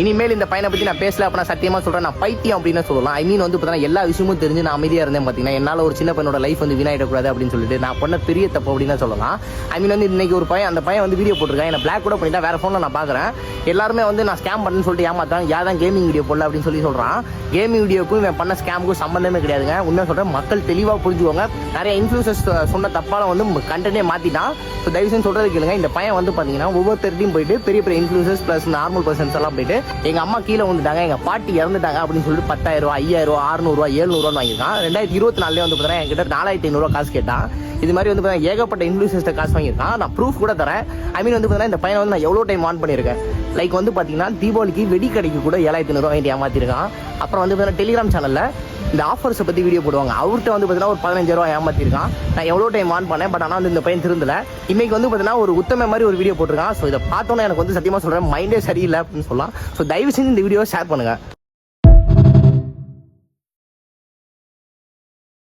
இனிமேல் இந்த பையனை பற்றி நான் பேசல அப்போ நான் சத்தியமாக சொல்கிறேன், நான் பைத்தியம் அப்படின்னு சொல்லலாம். ஐ மீன் வந்து பார்த்தீங்கன்னா எல்லா விஷயமும் தெரிஞ்சு நான் அமைதியாக இருந்தேன். பார்த்தீங்கன்னா என்னால் ஒரு சின்ன பையனோட லைஃப் வந்து வீணாயிடக்கூடாது அப்படின்னு சொல்லிட்டு நான் பண்ண பெரிய தப்பு அப்படின்னு சொல்லலாம். ஐ மீன் வந்து இன்னைக்கு ஒரு பையன், அந்த பையன் வந்து வீடியோ போட்டிருக்கேன், என்ன பிளாக் கூட பண்ணிட்டா வேறு ஃபோனில் நான் பார்க்குறேன். எல்லாருமே வந்து நான் ஸ்கேம் பண்ணேன்னு சொல்லிட்டு ஏமாத்தான், யாதான் கேமிங் வீடியோ போடல அப்படின்னு சொல்கிறான். கேமிங் வீடியோக்கும் இவன் பண்ண ஸ்கேமுக்கும் சம்மந்தமே கிடையாதுங்க. உண்மையாக சொல்கிறேன், மக்கள் தெளிவாக புரிஞ்சுக்கோங்க. நிறைய இன்ஃப்ளூயன்சர்ஸ் சொன்ன தப்பால் வந்து கண்டென்ட்டே மாற்றிட்டான். ஸோ தயவுசெய்து சொல்கிறது கேளுங்க. இந்த பையன் வந்து பார்த்தீங்கன்னா ஒவ்வொருத்தரையும் போயிட்டு பெரிய பெரிய இன்ஃப்ளூயன்சர்ஸ் ப்ளஸ் நார்மல் பர்சன்ஸ் எல்லாம் போயிட்டு எங்கள் அம்மா கீழே வந்துட்டாங்க, எங்கள் பாட்டி இறந்துட்டாங்க அப்படின்னு சொல்லிட்டு 10,000, 5,000, 600, 700 வாங்கியிருக்கான். 2024 வந்து பார்த்தீங்கன்னா என்கிட்ட 4,500 காசு கேட்டான். இது மாதிரி வந்து பார்த்தீங்கன்னா ஏகப்பட்ட இன்ஃப்ளூயன்சர்ஸ்ட்ட காசு வாங்கியிருக்கான். நான் ப்ரூஃப் கூட தரேன். ஐ மீன் வந்து பார்த்தீங்கன்னா இந்த பையனை வந்து நான் எவ்வளோ டைம் ஆன் பண்ணியிருக்கேன். லைக் வந்து பார்த்தீங்கன்னா தீபாவளிக்கு வெடி கடைக்கு கூட 7,500 வாங்கிட்டு ஏமாற்றிருக்கான். அப்புறம் வந்து பார்த்தீங்கன்னா டெலிகிராம் சேனலில் இந்த ஆஃபர்ஸை பற்றி வீடியோ போடுவாங்க, அவர்கிட்ட வந்து பார்த்தீங்கன்னா ஒரு 15,000 ஏமாற்றிருக்கான். நான் எவ்வளோ டைம் ஆன் பண்ணேன், பட் ஆனால் வந்து இந்த பையன் திருந்தல. இன்னைக்கு வந்து பார்த்தீங்கன்னா ஒரு உத்தம மாதிரி ஒரு வீடியோ போட்டிருக்கான். ஸோ இதை பார்த்தோன்னே எனக்கு வந்து சத்தியமாக சொல்கிறேன், மைண்டே சரியில்லை அப்படின்னு சொல்லலாம். ஸோ தயவு செஞ்சு இந்த வீடியோவை ஷேர் பண்ணுங்கள்.